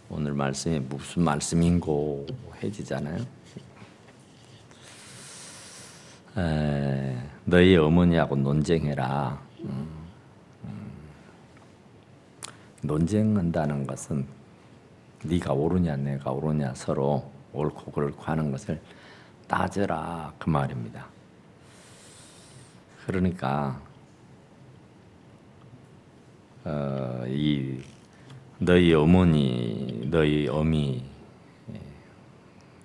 오늘 말씀이 무슨 말씀인고 해지잖아요. 너희 어머니하고 논쟁해라. 논쟁한다는 것은 네가 옳으냐 내가 옳으냐 서로 옳고 그렇고 하는 것을 따져라 그 말입니다. 그러니까 이 너희 어머니, 너희 어미,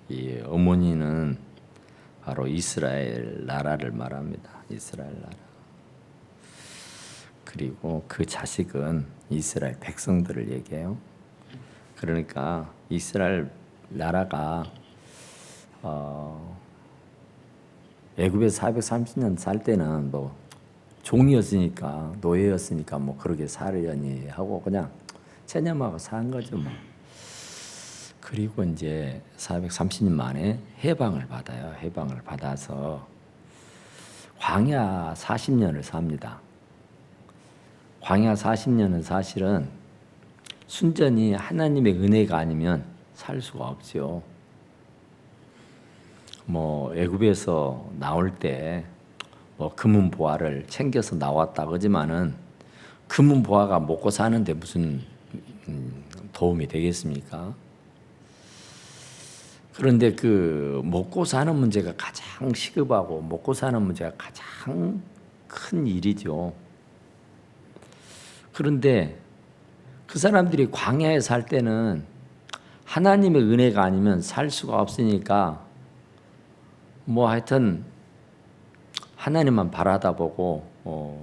이 어머니는 바로 이스라엘 나라를 말합니다. 이스라엘 나라. 그리고 그 자식은 이스라엘 백성들을 얘기해요. 그러니까 이스라엘 나라가 애굽에서 430년 살 때는 뭐 종이었으니까 노예였으니까 뭐 그렇게 살려니 하고 그냥 체념하고 산 거죠 뭐. 그리고 이제 430년 만에 해방을 받아요. 해방을 받아서 광야 40년을 삽니다. 광야 40년은 사실은 순전히 하나님의 은혜가 아니면 살 수가 없죠. 뭐 애굽에서 나올 때 뭐 금은 보화를 챙겨서 나왔다 그러지만은 금은 보화가 먹고 사는데 무슨 도움이 되겠습니까? 그런데 그 먹고 사는 문제가 가장 시급하고 먹고 사는 문제가 가장 큰 일이죠. 그런데 그 사람들이 광야에 살 때는 하나님의 은혜가 아니면 살 수가 없으니까 뭐 하여튼 하나님만 바라다 보고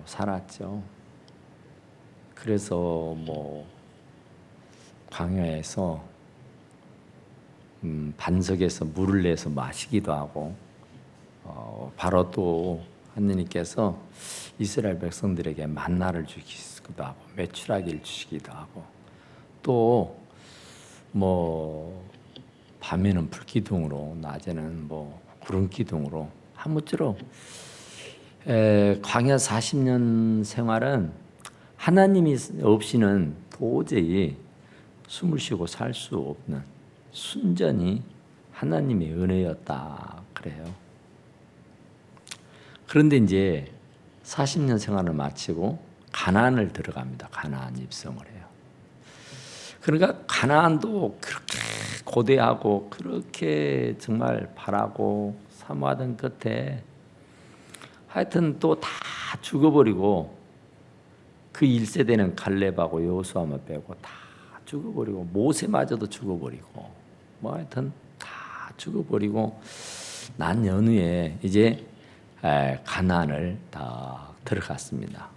살았죠. 그래서 뭐 광야에서 반석에서 물을 내서 마시기도 하고 바로 또 하느님께서 이스라엘 백성들에게 만나를 주시기도 하고 메추라기를 주시기도 하고 또 뭐 밤에는 불기둥으로 낮에는 뭐 구름기둥으로 아무쪼록 광야 40년 생활은 하나님이 없이는 도저히 숨을 쉬고 살 수 없는 순전히 하나님의 은혜였다 그래요. 그런데 이제 40년 생활을 마치고 가나안을 들어갑니다. 가나안 입성을 해요. 그러니까 가나안도 그렇게 고대하고 그렇게 정말 바라고 사모하던 끝에 하여튼 또 다 죽어버리고 그 1세대는 갈렙하고 여호수아만 빼고 다 죽어버리고 모세마저도 죽어버리고 뭐 하여튼 다 죽어버리고 난 연후에 이제 가나안을 다 들어갔습니다.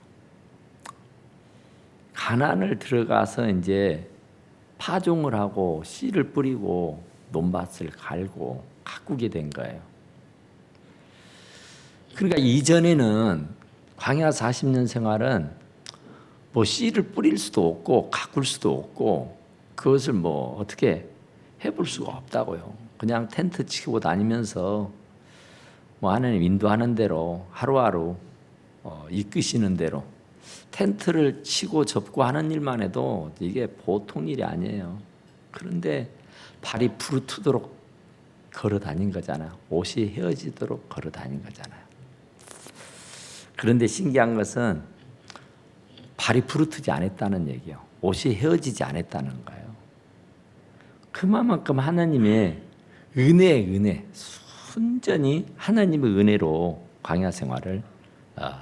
가나안을 들어가서 이제 파종을 하고 씨를 뿌리고 논밭을 갈고 가꾸게 된 거예요. 그러니까 이전에는 광야 40년 생활은 뭐 씨를 뿌릴 수도 없고 가꿀 수도 없고 그것을 뭐 어떻게 해볼 수가 없다고요. 그냥 텐트 치고 다니면서 뭐 하나님 인도하는 대로 하루하루 이끄시는 대로 텐트를 치고 접고 하는 일만 해도 이게 보통 일이 아니에요. 그런데 발이 부르트도록 걸어 다닌 거잖아요. 옷이 헤어지도록 걸어 다닌 거잖아요. 그런데 신기한 것은 발이 부르트지 않았다는 얘기예요. 옷이 헤어지지 않았다는 거예요. 그만큼 하나님의 은혜, 순전히 하나님의 은혜로 광야 생활을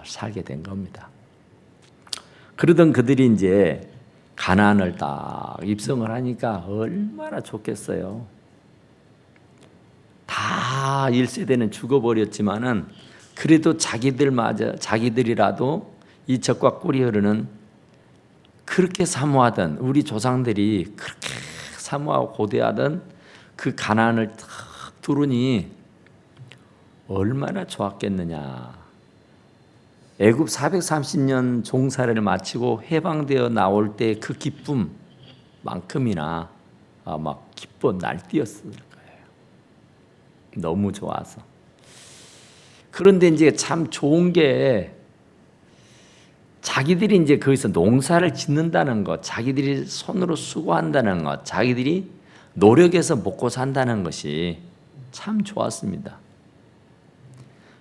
살게 된 겁니다. 그러던 그들이 이제 가나안을 딱 입성을 하니까 얼마나 좋겠어요. 다 1세대는 죽어버렸지만은 그래도 자기들이라도 이 젖과 꿀이 흐르는 그렇게 사모하던 우리 조상들이 그렇게 사모하고 고대하던 그 가나안을 딱 들으니 얼마나 좋았겠느냐. 애굽 430년 종살이를 마치고 해방되어 나올 때 그 기쁨만큼이나 막 기뻐 날뛰었을 거예요. 너무 좋아서. 그런데 이제 참 좋은 게 자기들이 이제 거기서 농사를 짓는다는 것, 자기들이 손으로 수고한다는 것, 자기들이 노력해서 먹고 산다는 것이 참 좋았습니다.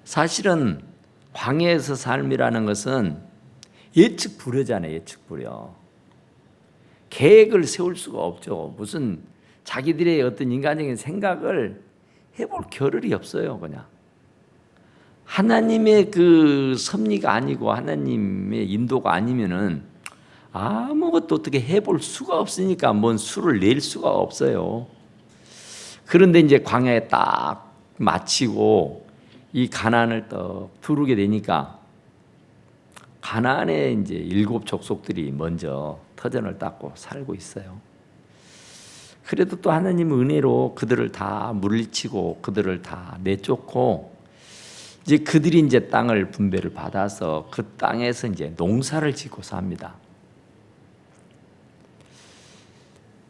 사실은 광야에서 삶이라는 것은 예측 불허잖아요. 예측 불허. 계획을 세울 수가 없죠. 무슨 자기들의 어떤 인간적인 생각을 해볼 겨를이 없어요. 그냥 하나님의 그 섭리가 아니고 하나님의 인도가 아니면은 아무것도 어떻게 해볼 수가 없으니까 뭔 수를 낼 수가 없어요. 그런데 이제 광야에 딱 마치고 이 가나안을 딱 들어오게 되니까 가나안에 이제 7 족속들이 먼저 터전을 닦고 살고 있어요. 그래도 또 하나님의 은혜로 그들을 다 물리치고 그들을 다 내쫓고 이제 그들이 이제 땅을 분배를 받아서 그 땅에서 이제 농사를 짓고 삽니다.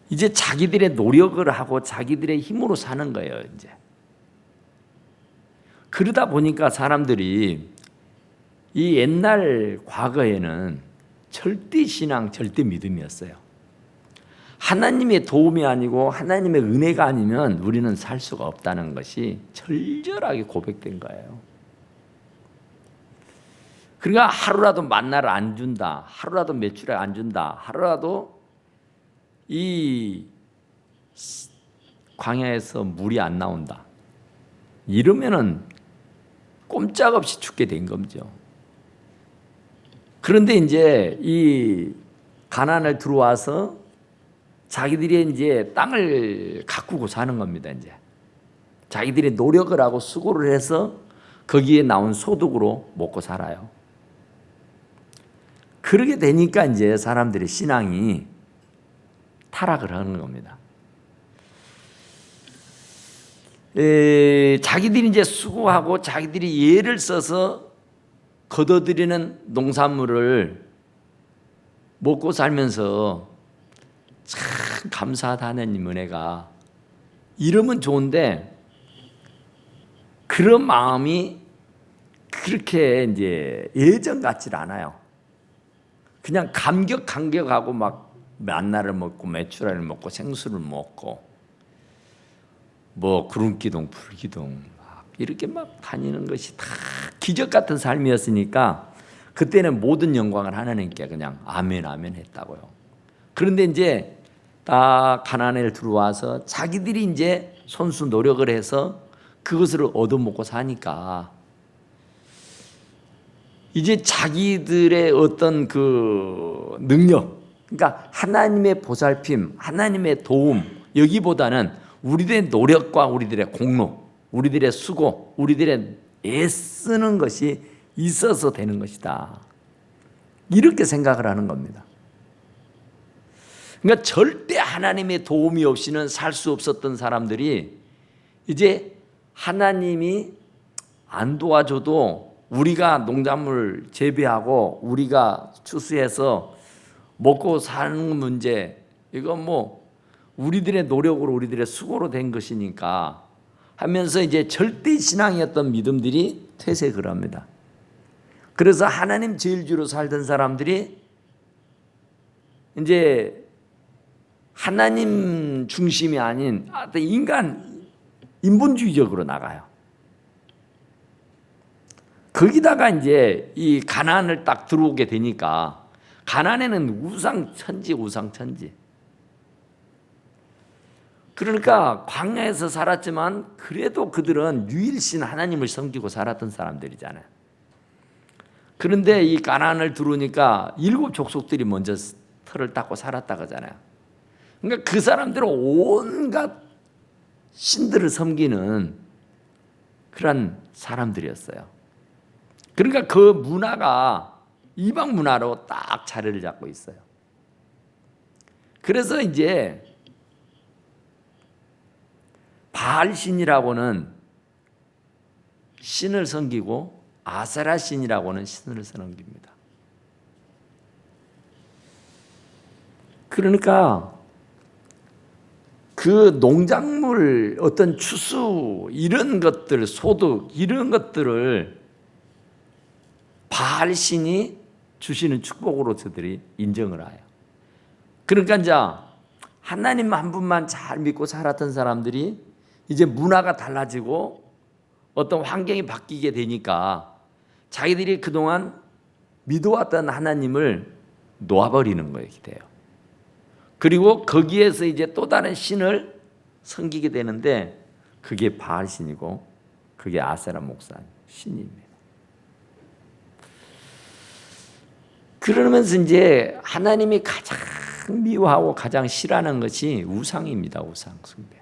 이제 자기들의 노력을 하고 자기들의 힘으로 사는 거예요, 이제. 그러다 보니까 사람들이 이 옛날 과거에는 절대 신앙, 절대 믿음이었어요. 하나님의 도움이 아니고 하나님의 은혜가 아니면 우리는 살 수가 없다는 것이 절절하게 고백된 거예요. 그러니까 하루라도 만나를 안 준다, 하루라도 매출을 안 준다, 하루라도 이 광야에서 물이 안 나온다, 이러면은 꼼짝없이 죽게 된 거죠. 그런데 이제 이 가나안을 들어와서 자기들이 이제 땅을 가꾸고 사는 겁니다. 이제 자기들이 노력을 하고 수고를 해서 거기에 나온 소득으로 먹고 살아요. 그러게 되니까 이제 사람들의 신앙이 타락을 하는 겁니다. 자기들이 이제 수고하고 자기들이 애를 써서 거둬들이는 농산물을 먹고 살면서 참 감사하다 하나님 은혜가, 이러면 좋은데 그런 마음이 그렇게 이제 예전 같질 않아요. 그냥 감격하고 막 만나를 먹고 메추라를 먹고 생수를 먹고 뭐 구름기둥 불기둥 막 이렇게 막 다니는 것이 다 기적 같은 삶이었으니까 그때는 모든 영광을 하나님께 그냥 아멘 아멘 했다고요. 그런데 이제 다 가나안에 들어와서 자기들이 이제 손수 노력을 해서 그것을 얻어먹고 사니까 이제 자기들의 어떤 그 능력, 그러니까 하나님의 보살핌, 하나님의 도움, 여기보다는 우리들의 노력과 우리들의 공로, 우리들의 수고, 우리들의 애쓰는 것이 있어서 되는 것이다, 이렇게 생각을 하는 겁니다. 그러니까 절대 하나님의 도움이 없이는 살 수 없었던 사람들이 이제 하나님이 안 도와줘도 우리가 농작물 재배하고 우리가 추수해서 먹고 사는 문제, 이건 뭐 우리들의 노력으로 우리들의 수고로 된 것이니까 하면서 이제 절대 신앙이었던 믿음들이 퇴색을 합니다. 그래서 하나님 제일주로 살던 사람들이 이제 하나님 중심이 아닌 인본주의적으로 나가요. 거기다가 이제 이 가나안을 딱 들어오게 되니까 가나안에는 우상천지. 그러니까 광야에서 살았지만 그래도 그들은 유일신 하나님을 섬기고 살았던 사람들이잖아요. 그런데 이 가나안을 들어오니까 7 족속들이 먼저 터를 닦고 살았다 그러잖아요. 그러니까 그 사람들은 온갖 신들을 섬기는 그런 사람들이었어요. 그러니까 그 문화가 이방 문화로 딱 자리를 잡고 있어요. 그래서 이제 바알 신이라고는 신을 섬기고 아세라 신이라고는 신을 섬깁니다. 그러니까 그 농작물 어떤 추수 이런 것들, 소득 이런 것들을 바알 신이 주시는 축복으로 저들이 인정을 해요. 그러니까 이제 하나님 한 분만 잘 믿고 살았던 사람들이 이제 문화가 달라지고 어떤 환경이 바뀌게 되니까 자기들이 그동안 믿어왔던 하나님을 놓아버리는 거예요. 그리고 거기에서 이제 또 다른 신을 섬기게 되는데 그게 바알신이고 그게 아세라 목사 신입니다. 그러면서 이제 하나님이 가장 미워하고 가장 싫어하는 것이 우상입니다. 우상 숭배.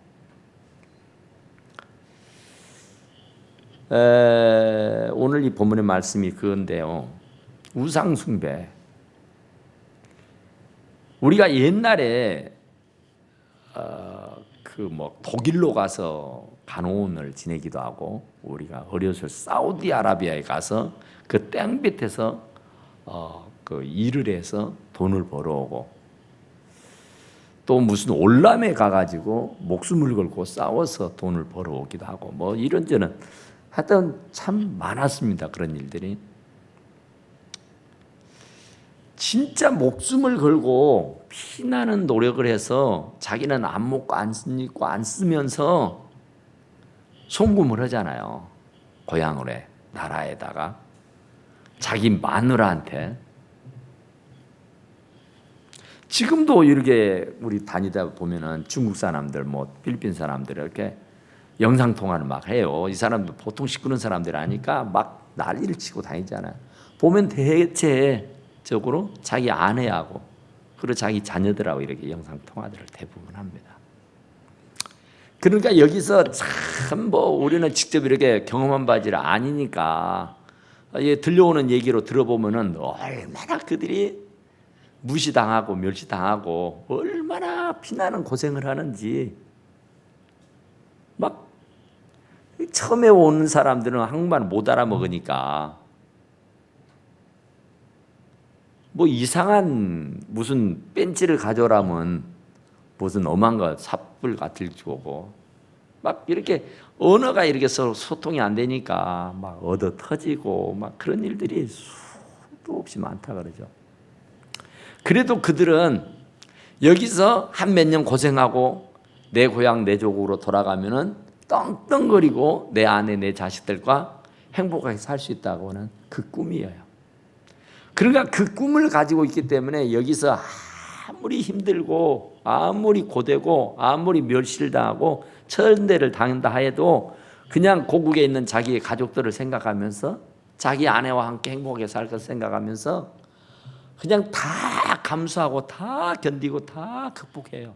오늘 이 본문의 말씀이 그건데요. 우상 숭배. 우리가 옛날에 독일로 가서 간호원을 지내기도 하고 우리가 어렸을 사우디아라비아에 가서 그 땅빛에서 그 일을 해서 돈을 벌어오고 또 무슨 올람에 가가지고 목숨을 걸고 싸워서 돈을 벌어오기도 하고 뭐 이런저런 하여튼 참 많았습니다. 그런 일들이. 진짜 목숨을 걸고 피나는 노력을 해서 자기는 안 먹고 안 입고 안 쓰면서 송금을 하잖아요. 고향으로 나라에다가 자기 마누라한테. 지금도 이렇게 우리 다니다 보면은 중국 사람들 뭐 필리핀 사람들 이렇게 영상 통화를 막 해요. 이 사람들 보통 시끄러운 사람들 아니까 막 난리를 치고 다니잖아요. 보면 대체적으로 자기 아내하고 그리고 자기 자녀들하고 이렇게 영상 통화들을 대부분 합니다. 그러니까 여기서 참 뭐 우리는 직접 이렇게 경험한 바지를 아니니까 들려오는 얘기로 들어보면은 얼마나 그들이 무시당하고 멸시당하고 얼마나 피나는 고생을 하는지. 막 처음에 오는 사람들은 한국말 못 알아먹으니까 뭐 이상한 무슨 벤치를 가져오라면 무슨 엄한 거 삽불 같을 주고 막 이렇게 언어가 이렇게 서로 소통이 안 되니까 막 얻어 터지고 막 그런 일들이 수도 없이 많다 그러죠. 그래도 그들은 여기서 한 몇 년 고생하고 내 고향 내 조국으로 돌아가면은 떵떵거리고 내 아내 내 자식들과 행복하게 살 수 있다고 하는 그 꿈이에요. 그러니까 그 꿈을 가지고 있기 때문에 여기서 아무리 힘들고 아무리 고되고 아무리 멸시를 당하고 천대를 당한다 해도 그냥 고국에 있는 자기의 가족들을 생각하면서 자기 아내와 함께 행복하게 살 것을 생각하면서 그냥 다 감수하고 다 견디고 다 극복해요.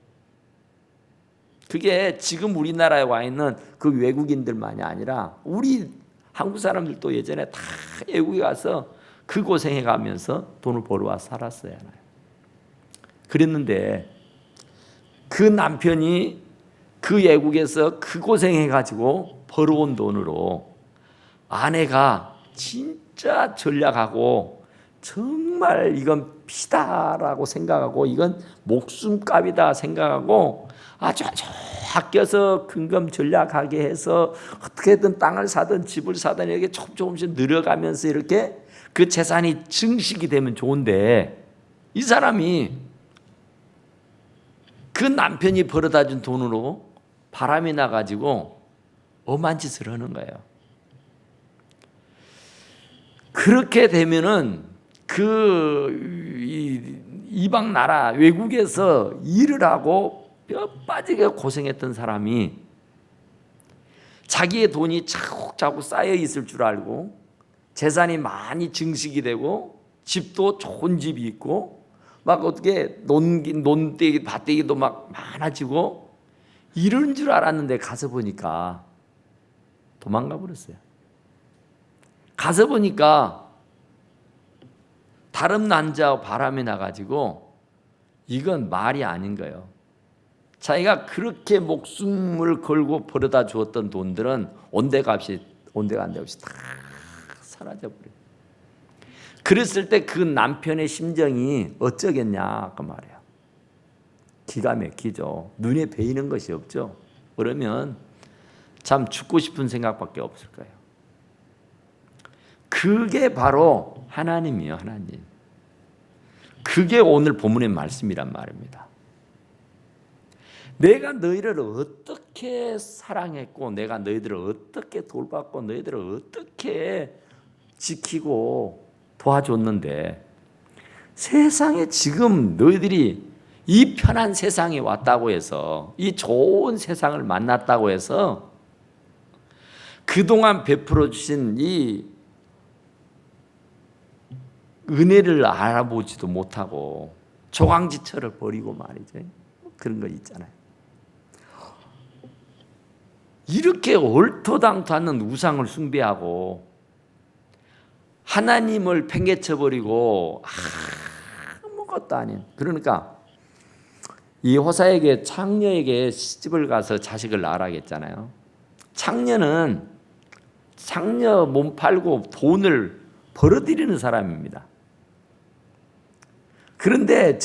그게 지금 우리나라에 와 있는 그 외국인들만이 아니라 우리 한국 사람들도 예전에 다 외국에 가서 그 고생해 가면서 돈을 벌어와 살았어요. 그랬는데 그 남편이 그 외국에서 그 고생해 가지고 벌어온 돈으로 아내가 진짜 전략하고 정말 이건 피다라고 생각하고 이건 목숨값이다 생각하고 아주 아껴서 근검 전략하게 해서 어떻게든 땅을 사든 집을 사든 이렇게 조금씩 늘어가면서 이렇게 그 재산이 증식이 되면 좋은데 이 사람이 그 남편이 벌어다 준 돈으로 바람이 나가지고 엄한 짓을 하는 거예요. 그렇게 되면은 이방 나라 외국에서 일을 하고 뼈 빠지게 고생했던 사람이 자기의 돈이 차곡차곡 쌓여 있을 줄 알고 재산이 많이 증식이 되고 집도 좋은 집이 있고 막 어떻게 논대기 밭대기도 막 많아지고 이런 줄 알았는데 가서 보니까 도망가 버렸어요. 가서 보니까 다른 남자와 바람이 나가지고 이건 말이 아닌 거예요. 자기가 그렇게 목숨을 걸고 벌어다 주었던 돈들은 온데간데 없이 다 사라져버려요. 그랬을 때 그 남편의 심정이 어쩌겠냐 그 말이에요. 기가 막히죠. 눈에 베이는 것이 없죠. 그러면 참 죽고 싶은 생각밖에 없을 거예요. 그게 바로 하나님이에요. 하나님. 그게 오늘 본문의 말씀이란 말입니다. 내가 너희를 어떻게 사랑했고, 내가 너희들을 어떻게 돌봤고, 너희들을 어떻게 지키고 도와줬는데, 세상에 지금 너희들이 이 편한 세상에 왔다고 해서, 이 좋은 세상을 만났다고 해서 그동안 베풀어 주신 이 은혜를 알아보지도 못하고 조강지처를 버리고 말이죠. 그런 거 있잖아요. 이렇게 얼토당토 않는 우상을 숭배하고 하나님을 팽개쳐버리고 아무것도 아닌, 그러니까 이 호사에게, 창녀에게 시집을 가서 자식을 낳으라고 했잖아요. 창녀는 창녀 몸 팔고 돈을 벌어들이는 사람입니다. 그런데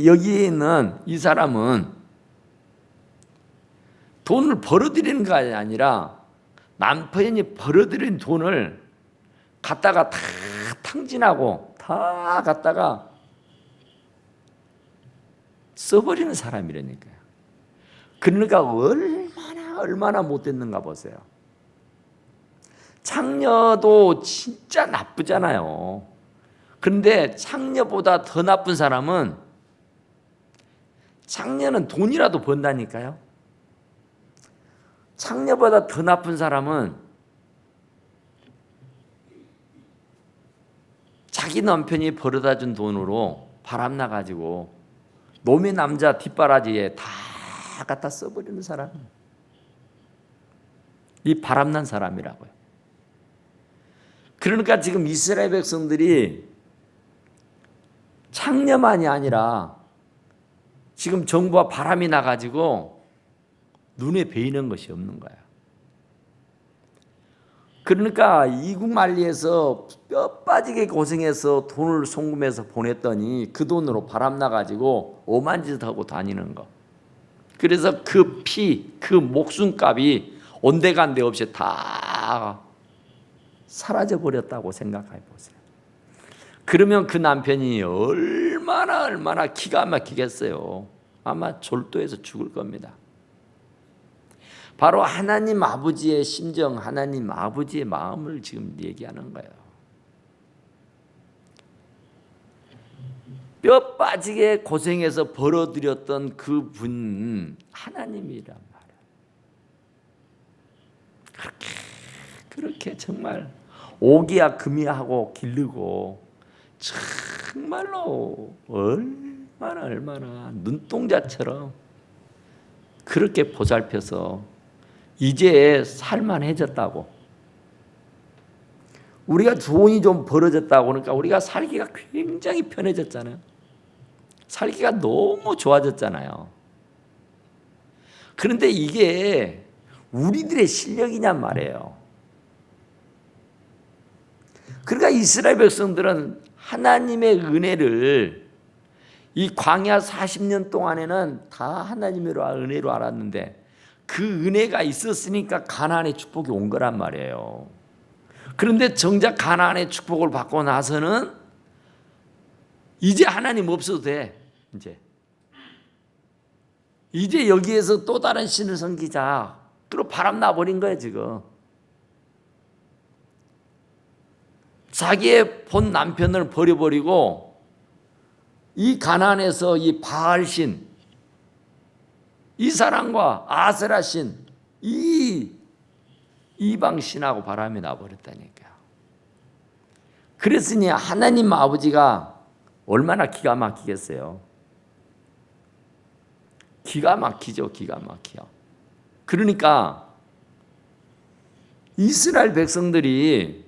여기에 있는 이 사람은 돈을 벌어들이는 게 아니라 남편이 벌어들인 돈을 갖다가 다 탕진하고 다 갖다가 써버리는 사람이라니까요. 그러니까 얼마나 못됐는가 보세요. 창녀도 진짜 나쁘잖아요. 그런데 창녀보다 더 나쁜 사람은, 창녀는 돈이라도 번다니까요. 창녀보다 더 나쁜 사람은 자기 남편이 벌어다 준 돈으로 바람나가지고 노미 남자 뒷바라지에 다 갖다 써버리는 사람, 이 바람난 사람이라고요. 그러니까 지금 이스라엘 백성들이 창녀만이 아니라 지금 정부와 바람이 나가지고 눈에 베이는 것이 없는 거야. 그러니까 이국만리에서 뼈 빠지게 고생해서 돈을 송금해서 보냈더니 그 돈으로 바람 나가지고 오만 짓 하고 다니는 거. 그래서 그 피, 그 목숨값이 온데간데 없이 다 사라져 버렸다고 생각해 보세요. 그러면 그 남편이 얼마나 기가 막히겠어요. 아마 졸도해서 죽을 겁니다. 바로 하나님 아버지의 심정, 하나님 아버지의 마음을 지금 얘기하는 거예요. 뼈 빠지게 고생해서 벌어들였던 그분 하나님이란 말이에요. 그렇게 정말 오기야 금이하고 기르고 정말로 얼마나 눈동자처럼 그렇게 보살펴서 이제 살만해졌다고, 우리가 돈이 좀 벌어졌다고 그러니까 우리가 살기가 굉장히 편해졌잖아요. 살기가 너무 좋아졌잖아요. 그런데 이게 우리들의 실력이냔 말이에요. 그러니까 이스라엘 백성들은 하나님의 은혜를 이 광야 40년 동안에는 다 하나님의 은혜로 알았는데 그 은혜가 있었으니까 가나안의 축복이 온 거란 말이에요. 그런데 정작 가나안의 축복을 받고 나서는 이제 하나님 없어도 돼. 이제 여기에서 또 다른 신을 섬기자. 그리고 바람 나버린 거예요 지금. 자기의 본 남편을 버려버리고 이 가나안에서 이 바알신, 이 사람과 아세라신, 이 이방신하고 바람이 나버렸다니까요. 그랬으니 하나님 아버지가 얼마나 기가 막히겠어요. 기가 막히죠. 기가 막혀. 그러니까 이스라엘 백성들이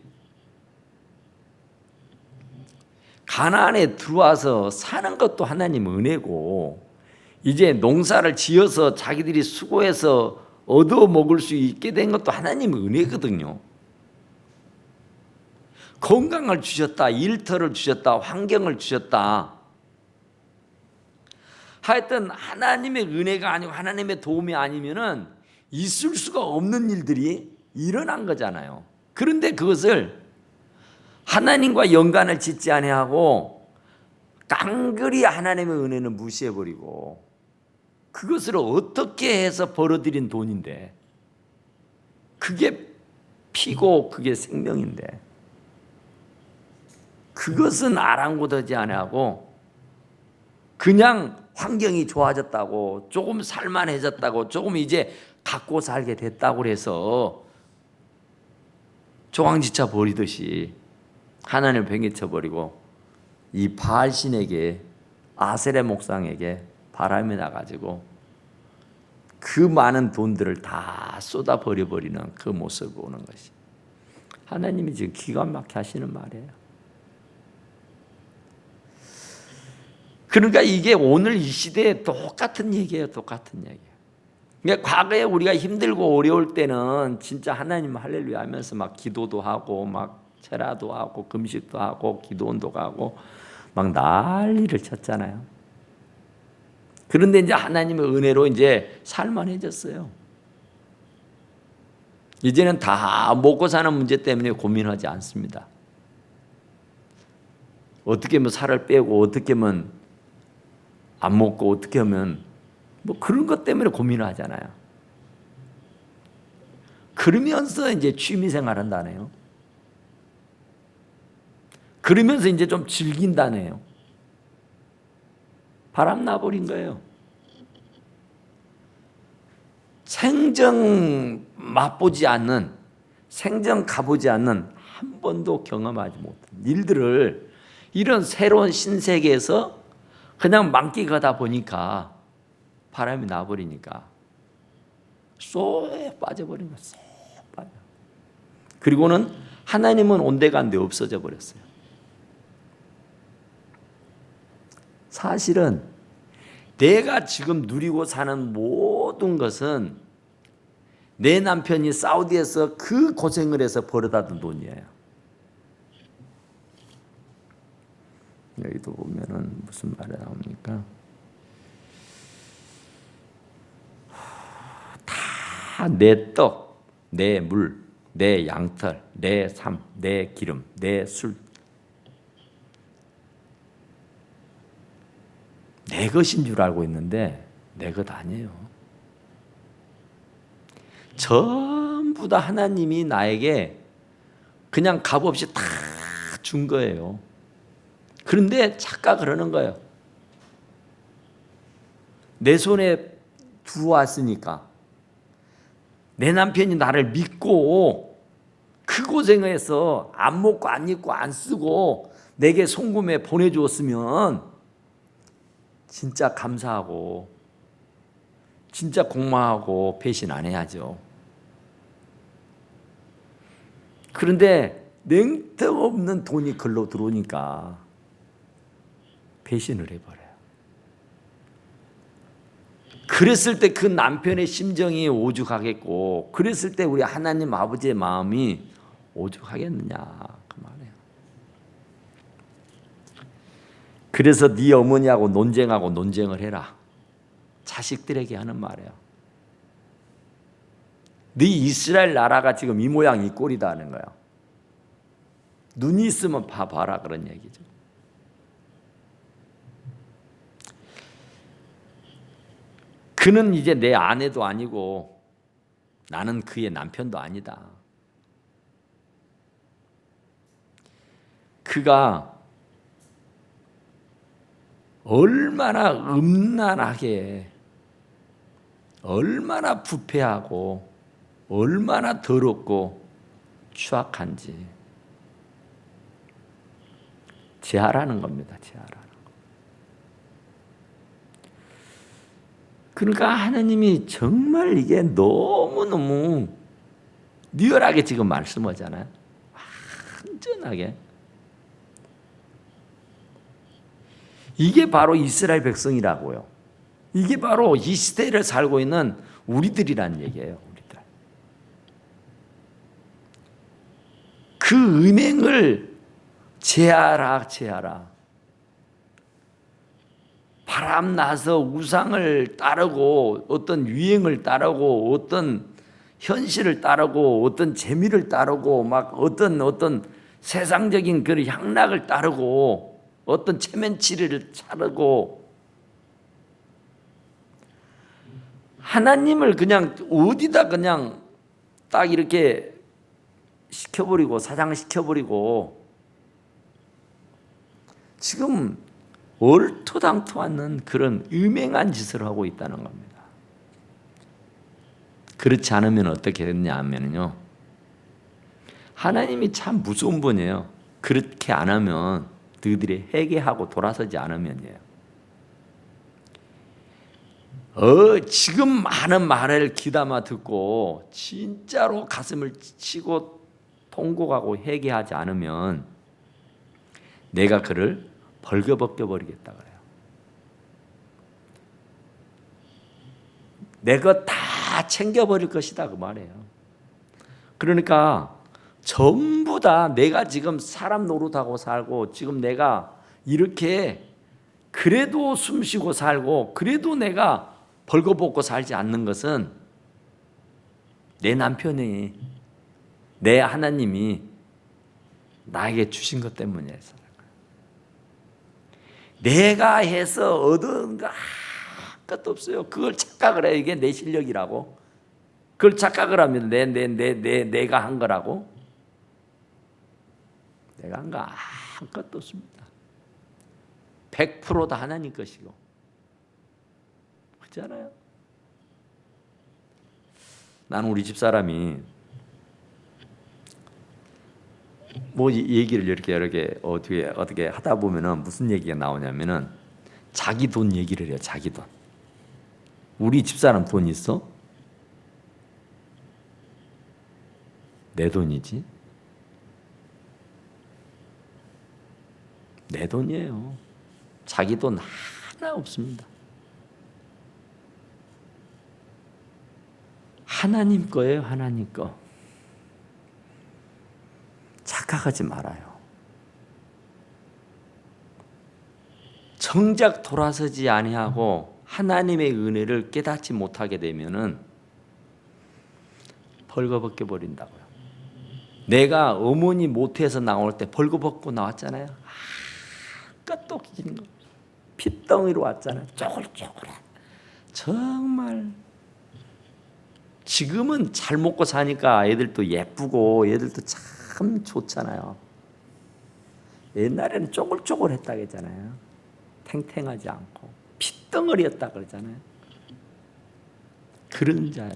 가나안에 들어와서 사는 것도 하나님 은혜고, 이제 농사를 지어서 자기들이 수고해서 얻어 먹을 수 있게 된 것도 하나님 은혜거든요. 건강을 주셨다, 일터를 주셨다, 환경을 주셨다. 하여튼 하나님의 은혜가 아니고 하나님의 도움이 아니면은 있을 수가 없는 일들이 일어난 거잖아요. 그런데 그것을 하나님과 연관을 짓지 아니하고 깡그리 하나님의 은혜는 무시해버리고 그것을 어떻게 해서 벌어들인 돈인데 그게 피고 그게 생명인데 그것은 아랑곳하지 않고 그냥 환경이 좋아졌다고 조금 살만해졌다고 조금 이제 갖고 살게 됐다고 해서 조강지차 버리듯이 하나님을 benge쳐버리고 이 바알신에게 아세레 목상에게 바람이 나가지고 그 많은 돈들을 다 쏟아 버려버리는 그 모습을 보는 것이 하나님이 지금 기가 막히게 하시는 말이에요. 그러니까 이게 오늘 이 시대에 똑같은 얘기예요. 똑같은 얘기예요. 그러니까 과거에 우리가 힘들고 어려울 때는 진짜 하나님 할렐루야 하면서 막 기도도 하고 막 체라도 하고 금식도 하고 기도원도 가고 막 난리를 쳤잖아요. 그런데 이제 하나님의 은혜로 이제 살만해졌어요. 이제는 다 먹고 사는 문제 때문에 고민하지 않습니다. 어떻게 하면 살을 빼고 어떻게 하면 안 먹고 어떻게 하면 뭐 그런 것 때문에 고민을 하잖아요. 그러면서 이제 취미생활 한다네요. 그러면서 이제 좀 즐긴다네요. 바람 나버린 거예요. 생전 맛보지 않는, 생전 가보지 않는 한 번도 경험하지 못한 일들을 이런 새로운 신세계에서 그냥 만끽하다 보니까 바람이 나버리니까 쏙 빠져버린 거예요. 쏙 빠져. 그리고는 하나님은 온데간데 없어져 버렸어요. 사실은 내가 지금 누리고 사는 모든 것은 내 남편이 사우디에서 그 고생을 해서 벌어다 둔 돈이에요. 여기도 보면은 무슨 말이 나옵니까? 다 내 떡, 내 물, 내 양털, 내 삶, 내 기름, 내 술, 내 것인 줄 알고 있는데 내 것 아니에요. 전부 다 하나님이 나에게 그냥 값없이 다 준 거예요. 그런데 착각을 하는 거예요. 내 손에 들어왔으니까 내 남편이 나를 믿고 그 고생을 해서 안 먹고 안 입고 안 쓰고 내게 송금해 보내주었으면 진짜 감사하고 진짜 고마워하고 배신 안 해야죠. 그런데 냉떡 없는 돈이 글로 들어오니까 배신을 해버려요. 그랬을 때 그 남편의 심정이 오죽하겠고 그랬을 때 우리 하나님 아버지의 마음이 오죽하겠느냐 그 말이에요. 그래서 네 어머니하고 논쟁을 해라. 자식들에게 하는 말이에요. 네 이스라엘 나라가 지금 이 모양 이 꼴이다 하는 거예요. 눈이 있으면 봐봐라 그런 얘기죠. 그는 이제 내 아내도 아니고 나는 그의 남편도 아니다. 그가 얼마나 음란하게 얼마나 부패하고 얼마나 더럽고 추악한지 제하라는 겁니다. 제하라는 거. 그러니까 하나님이 정말 이게 너무너무 리얼하게 지금 말씀하잖아요. 완전하게. 이게 바로 이스라엘 백성이라고요. 이게 바로 이 시대를 살고 있는 우리들이란 얘기예요. 우리들. 그 음행을 제하라. 바람 나서 우상을 따르고 어떤 유행을 따르고 어떤 현실을 따르고 어떤 재미를 따르고 막 어떤 세상적인 그 향락을 따르고 어떤 체면치레를 차르고 하나님을 그냥 어디다 그냥 딱 이렇게 시켜버리고 사장시켜버리고 지금 얼토당토 않는 그런 음행한 짓을 하고 있다는 겁니다. 그렇지 않으면 어떻게 됐냐면요, 하나님이 참 무서운 분이에요. 그렇게 안 하면 너희들이 회개하고 돌아서지 않으면이에요. 지금 많은 말을 귀담아 듣고 진짜로 가슴을 치고 통곡하고 회개하지 않으면 내가 그를 벌거벗겨 버리겠다 그래요. 내 것 다 챙겨버릴 것이다 그 말이에요. 그러니까 전부 다 내가 지금 사람 노릇하고 살고 지금 내가 이렇게 그래도 숨쉬고 살고 그래도 내가 벌거벗고 살지 않는 것은 내 남편이 내 하나님이 나에게 주신 것 때문이에요. 내가 해서 얻은 거 아무것도 없어요. 그걸 착각을 해요. 이게 내 실력이라고. 그걸 착각을 하면 내가 한 거라고. 내가 한 거 아무것도 없습니다. 100% 다 하나님 것이고. 그렇잖아요. 나는 우리 집사람이 뭐 얘기를 이렇게 어떻게 하다 보면은 무슨 얘기가 나오냐면은 자기 돈 얘기를 해요. 자기 돈. 우리 집사람 돈 있어? 내 돈이지. 내 돈이에요. 자기 돈 하나 없습니다. 하나님 거예요. 하나님 거. 착각하지 말아요. 정작 돌아서지 아니하고 하나님의 은혜를 깨닫지 못하게 되면은 벌거벗겨 버린다고요. 내가 어머니 모태에서 나올 때 벌거벗고 나왔잖아요. 아무것도 없는 거. 핏덩이로 왔잖아요. 쪼글쪼글한. 정말 지금은 잘 먹고 사니까 애들도 예쁘고 애들도 참 좋잖아요. 옛날에는 쪼글쪼글했다 그랬잖아요. 탱탱하지 않고 핏덩어리였다 그러잖아요. 그런 자예요.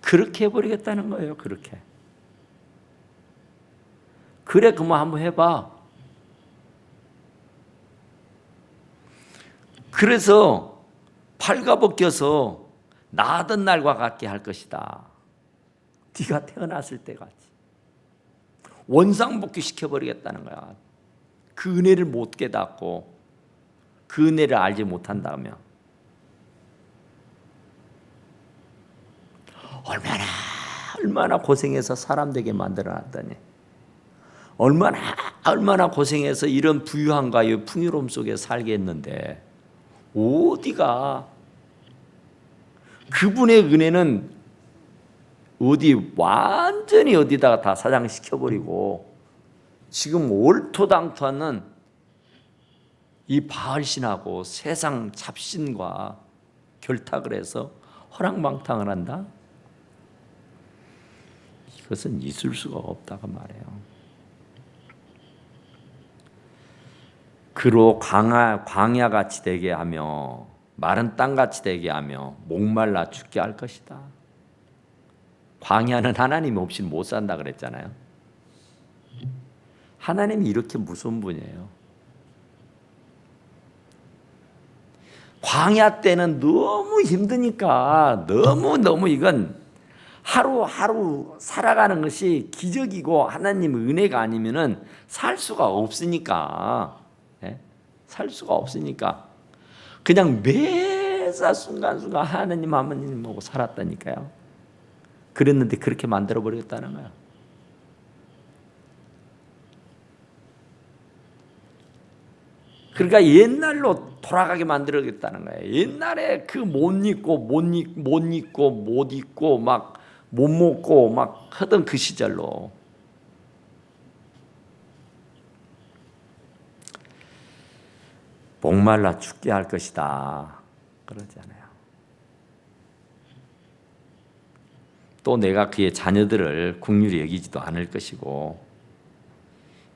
그렇게 해버리겠다는 거예요. 그렇게. 그래 그만 한번 해봐. 그래서 팔가벗겨서 나던 날과 같게 할 것이다. 네가 태어났을 때 같이. 원상복귀 시켜버리겠다는 거야. 그 은혜를 못 깨닫고 그 은혜를 알지 못한다면 얼마나 고생해서 사람 되게 만들어놨더니 얼마나 고생해서 이런 부유함과 이 풍요로움 속에 살게 했는데 어디가 그분의 은혜는 어디 완전히 어디다가 다 사장시켜버리고 지금 올토당토하는 이 바알신하고 세상 잡신과 결탁을 해서 허랑방탕을 한다? 이것은 있을 수가 없다고 말해요. 그로 광야같이 되게 하며 마른 땅같이 되게 하며 목말라 죽게 할 것이다. 광야는 하나님 없이 못 산다 그랬잖아요. 하나님이 이렇게 무서운 분이에요. 광야 때는 너무 힘드니까 너무 이건 하루하루 살아가는 것이 기적이고 하나님 은혜가 아니면은 살 수가 없으니까. 살 수가 없으니까 그냥 매사 순간순간 하나님 보고 살았다니까요. 그랬는데 그렇게 만들어 버렸다는 거야. 그러니까 옛날로 돌아가게 만들어야겠다는 거예요. 옛날에 그 못 입고 막 못 먹고 막 하던 그 시절로. 목말라 죽게 할 것이다 그러잖아요. 또 내가 그의 자녀들을 긍휼히 여기지도 않을 것이고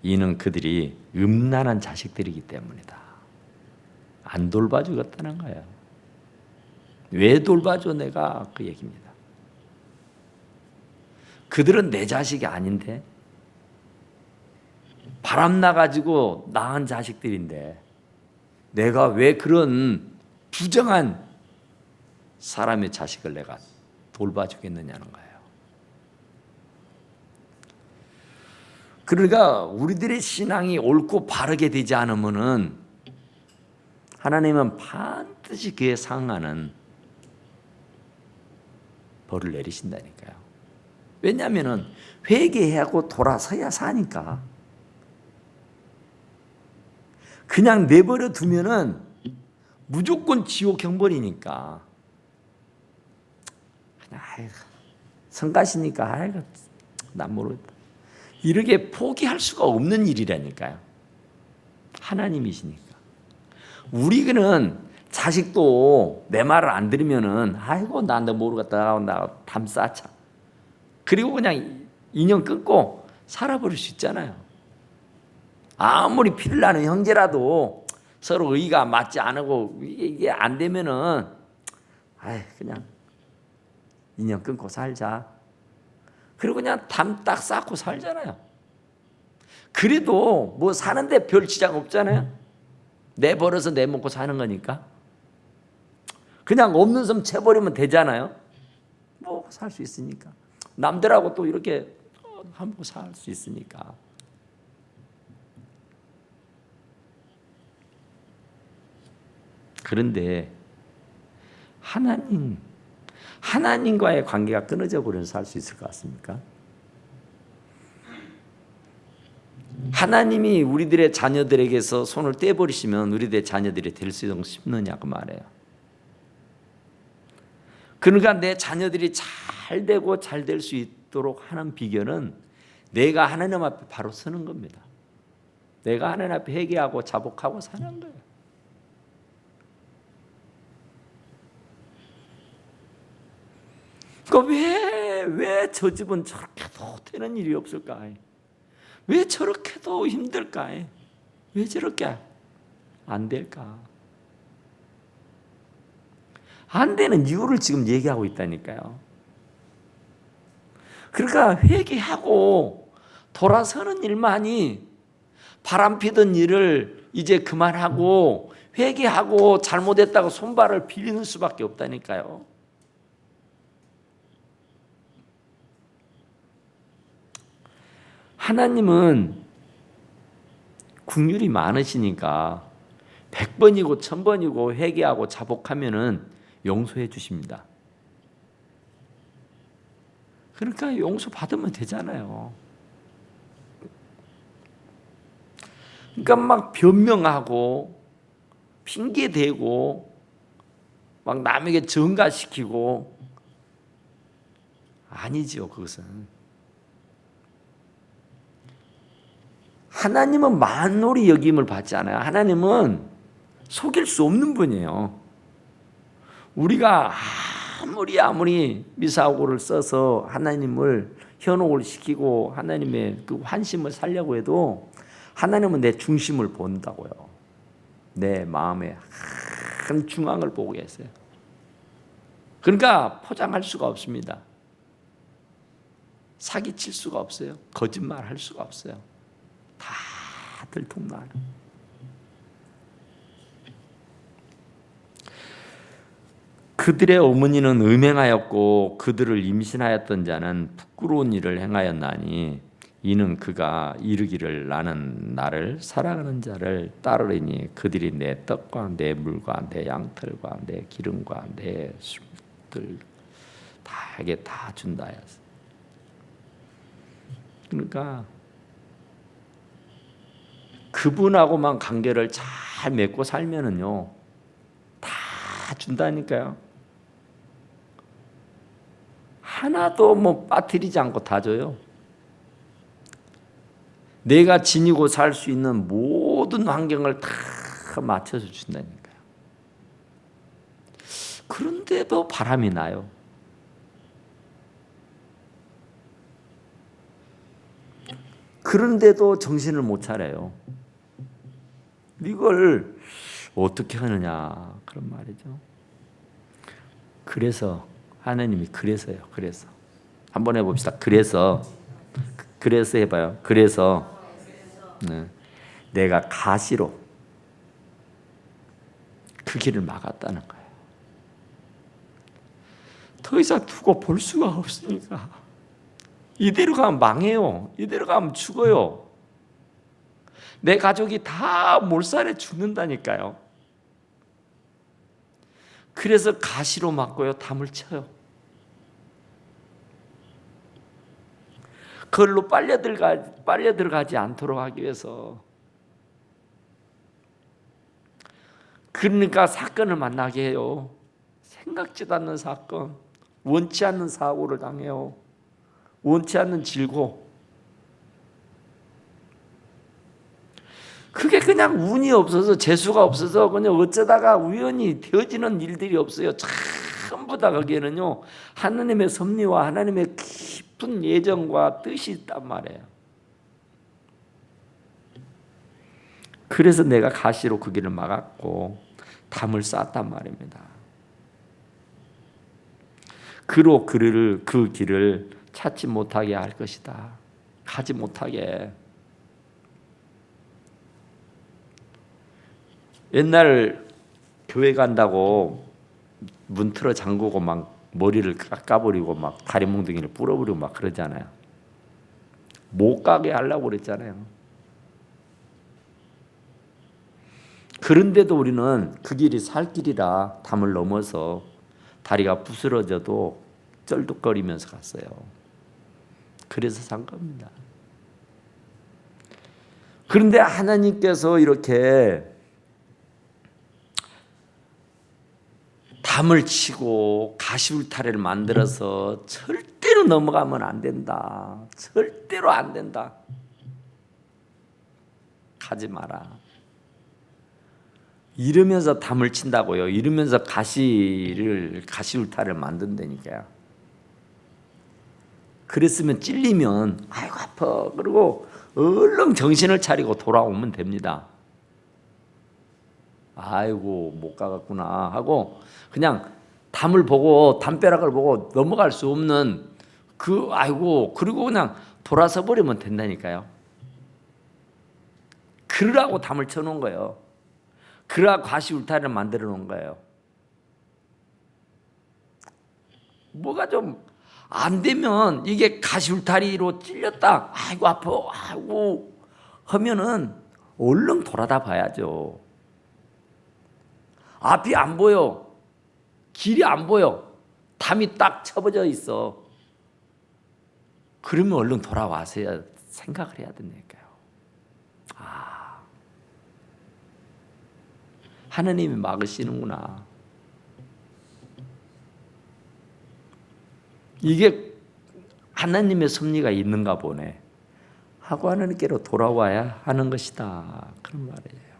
이는 그들이 음란한 자식들이기 때문이다. 안 돌봐주겠다는 거예요. 왜 돌봐줘 내가 그 얘기입니다. 그들은 내 자식이 아닌데 바람나가지고 낳은 자식들인데 내가 왜 그런 부정한 사람의 자식을 내가 돌봐주겠느냐는 거예요. 그러니까 우리들의 신앙이 옳고 바르게 되지 않으면은 하나님은 반드시 그에 상하는 벌을 내리신다니까요. 왜냐하면은 회개하고 돌아서야 사니까. 그냥 내버려 두면은 무조건 지옥 형벌이니까. 그냥 성가시니까 난 모르겠다. 이렇게 포기할 수가 없는 일이라니까요. 하나님이시니까. 우리는 자식도 내 말을 안 들으면은 아이고 난 너 모르겠다 나 담 쌓자. 그리고 그냥 인연 끊고 살아버릴 수 있잖아요. 아무리 피를 나는 형제라도 서로 의가 맞지 않고 이게 안 되면은 그냥 인연 끊고 살자. 그리고 그냥 담 딱 쌓고 살잖아요. 그래도 뭐 사는데 별 지장 없잖아요. 내 벌어서 내 먹고 사는 거니까. 그냥 없는 섬 채버리면 되잖아요. 뭐 살 수 있으니까. 남들하고 또 이렇게 함부로 살 수 있으니까. 그런데 하나님과의 관계가 끊어져 버려서 살 수 있을 것 같습니까? 하나님이 우리들의 자녀들에게서 손을 떼버리시면 우리들의 자녀들이 될 수 있느냐고 말해요. 그러니까 내 자녀들이 잘 되고 잘 될 수 있도록 하는 비결은 내가 하나님 앞에 바로 서는 겁니다. 내가 하나님 앞에 회개하고 자복하고 사는 거예요. 왜 저 집은 저렇게도 되는 일이 없을까? 왜 저렇게도 힘들까? 왜 저렇게 안 될까? 안 되는 이유를 지금 얘기하고 있다니까요. 그러니까 회개하고 돌아서는 일만이 바람피던 일을 이제 그만하고 회개하고 잘못했다고 손발을 빌리는 수밖에 없다니까요. 하나님은 긍휼이 많으시니까 100번이고 1000번이고 회개하고 자복하면은 용서해 주십니다. 그러니까 용서 받으면 되잖아요. 그러니까 막 변명하고 핑계대고 막 남에게 전가시키고 아니지요. 그것은 하나님은 만홀히 여김을 받지 않아요. 하나님은 속일 수 없는 분이에요. 우리가 아무리 미사오고를 써서 하나님을 현혹을 시키고 하나님의 그 환심을 살려고 해도 하나님은 내 중심을 본다고요. 내 마음의 큰 중앙을 보고 계세요. 그러니까 포장할 수가 없습니다. 사기칠 수가 없어요. 거짓말할 수가 없어요. 다 들통나요. 그들의 어머니는 음행하였고 그들을 임신하였던 자는 부끄러운 일을 행하였나니 이는 그가 이르기를 나는 나를 사랑하는 자를 따르리니 그들이 내 떡과 내 물과 내 양털과 내 기름과 내 술들 다에게 다 준다 하였어. 그러니까 그분하고만 관계를 잘 맺고 살면은요 다 준다니까요. 하나도 뭐 빠뜨리지 않고 다 줘요. 내가 지니고 살 수 있는 모든 환경을 다 다 맞춰서 준다니까요. 그런데도 바람이 나요. 그런데도 정신을 못 차려요. 이걸 어떻게 하느냐 그런 말이죠. 그래서 하나님이 그래서 한번 해봅시다. 그래서 해봐요. 그래서 네. 내가 가시로 그 길을 막았다는 거예요. 더 이상 두고 볼 수가 없으니까. 이대로 가면 망해요. 이대로 가면 죽어요. 내 가족이 다 몰살에 죽는다니까요. 그래서 가시로 막고요. 담을 쳐요. 그걸로 빨려 들어가지 않도록 하기 위해서. 그러니까 사건을 만나게 해요. 생각지도 않는 사건, 원치 않는 사고를 당해요. 원치 않는 질고. 그게 그냥 운이 없어서 재수가 없어서 그냥 어쩌다가 우연히 되어지는 일들이 없어요. 전부 다 거기에는요 하나님의 섭리와 하나님의 깊은 예정과 뜻이 있단 말이에요. 그래서 내가 가시로 그 길을 막았고 담을 쌓았단 말입니다. 그로 그 길을 찾지 못하게 할 것이다. 가지 못하게. 옛날 교회 간다고 문 틀어 잠그고 막 머리를 깎아버리고 막 다리 몽둥이를 불어버리고 막 그러잖아요. 못 가게 하려고 그랬잖아요. 그런데도 우리는 그 길이 살 길이라 담을 넘어서 다리가 부스러져도 쩔뚝거리면서 갔어요. 그래서 산 겁니다. 그런데 하나님께서 이렇게 담을 치고 가시울타리를 만들어서 절대로 넘어가면 안 된다. 절대로 안 된다. 가지 마라. 이러면서 담을 친다고요. 이러면서 가시울타리를 만든다니까요. 그랬으면 찔리면 아이고 아파. 그리고 얼른 정신을 차리고 돌아오면 됩니다. 아이고 못 가겠구나 하고 그냥 담을 보고 담벼락을 보고 넘어갈 수 없는 아이고 그리고 그냥 돌아서 버리면 된다니까요. 그러라고 담을 쳐놓은 거예요. 그러라 가시울타리를 만들어 놓은 거예요. 뭐가 좀 안 되면 이게 가시울타리로 찔렸다. 아이고 아파. 아이고 하면은 얼른 돌아다 봐야죠. 앞이 안 보여. 길이 안 보여. 담이 딱 쳐버져 있어. 그러면 얼른 돌아와서야 생각을 해야 된다니까요. 하나님이 막으시는구나. 이게 하나님의 섭리가 있는가 보네 하고 하나님께로 돌아와야 하는 것이다. 그런 말이에요.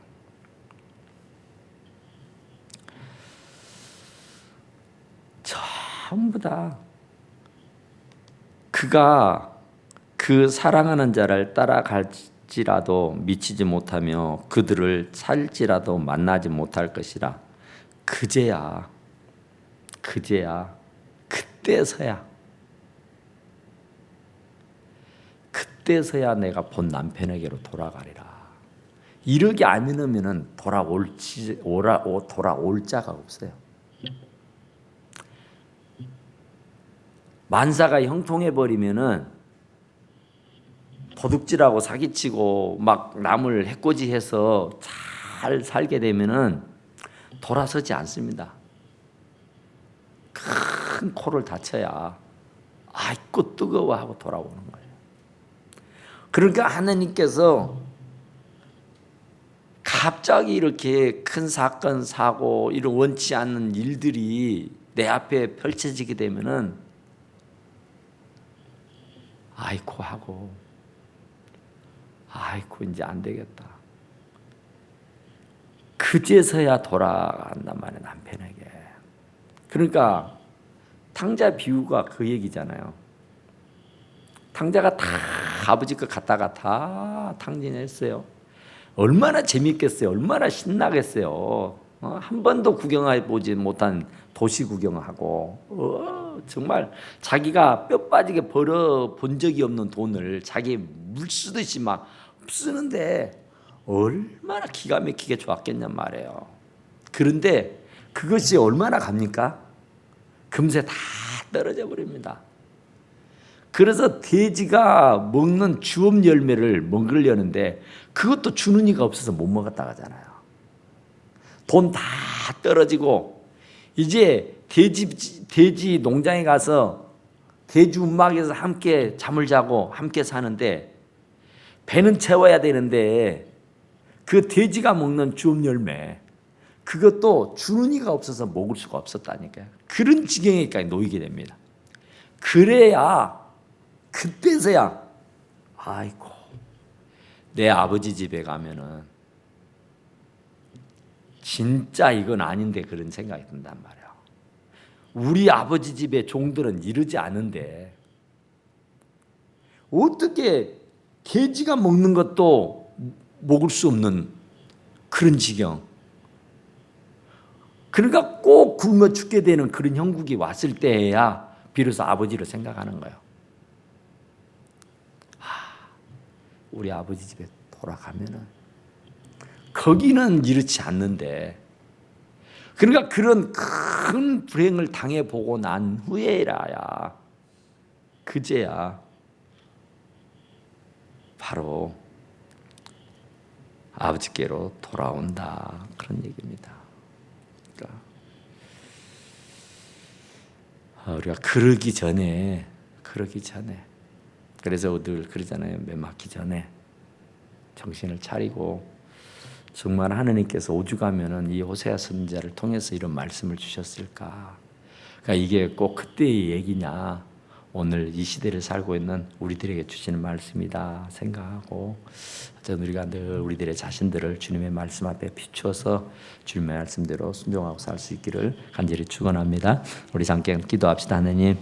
전부 다 그가 그 사랑하는 자를 따라갈지라도 미치지 못하며 그들을 살지라도 만나지 못할 것이라. 그제야 그때서야 내가 본 남편에게로 돌아가리라. 이러지 않으면은 돌아올 자가 없어요. 만사가 형통해 버리면은 도둑질하고 사기치고 막 남을 해코지해서 잘 살게 되면은 돌아서지 않습니다. 큰 코를 다쳐야 아이고 뜨거워 하고 돌아오는 거예요. 그러니까 하나님께서 갑자기 이렇게 큰 사건 사고 이런 원치 않는 일들이 내 앞에 펼쳐지게 되면은 아이고 하고 아이고 이제 안 되겠다. 그제서야 돌아간단 말이에요, 남편에게. 그러니까 탕자 비유가 그 얘기잖아요. 탕자가 다 아버지 거 갖다가 다 탕진했어요. 얼마나 재밌겠어요. 얼마나 신나겠어요. 한 번도 구경해 보지 못한 도시 구경하고 정말 자기가 뼈 빠지게 벌어 본 적이 없는 돈을 자기 물 쓰듯이 막 쓰는데 얼마나 기가 막히게 좋았겠냔 말이에요. 그런데 그것이 얼마나 갑니까? 금세 다 떨어져 버립니다. 그래서 돼지가 먹는 주업 열매를 먹으려는데 그것도 주는 이가 없어서 못 먹었다 하잖아요. 돈 다 떨어지고 이제 돼지 농장에 가서 돼지 움막에서 함께 잠을 자고 함께 사는데 배는 채워야 되는데 그 돼지가 먹는 주업 열매 그것도 주는 이가 없어서 먹을 수가 없었다니까요. 그런 지경에까지 놓이게 됩니다. 그래야 그때서야 아이고 내 아버지 집에 가면은 진짜 이건 아닌데 그런 생각이 든단 말이야. 우리 아버지 집의 종들은 이러지 않은데 어떻게 돼지가 먹는 것도 먹을 수 없는 그런 지경. 그러니까 꼭 굶어 죽게 되는 그런 형국이 왔을 때야 비로소 아버지를 생각하는 거예요. 우리 아버지 집에 돌아가면은 거기는 이렇지 않는데 그러니까 그런 큰 불행을 당해보고 난 후에라야 그제야 바로 아버지께로 돌아온다 그런 얘기입니다. 그러니까 우리가 그러기 전에 그래서 늘 그러잖아요. 매 맞기 전에 정신을 차리고 정말 하나님께서 오죽하면은 이 호세아 선지자를 통해서 이런 말씀을 주셨을까? 그러니까 이게 꼭 그때의 얘기냐? 오늘 이 시대를 살고 있는 우리들에게 주시는 말씀이다 생각하고 저는 우리가 늘 우리들의 자신들을 주님의 말씀 앞에 비추어서 주님의 말씀대로 순종하고 살 수 있기를 간절히 축원합니다. 우리 함께 기도합시다. 하나님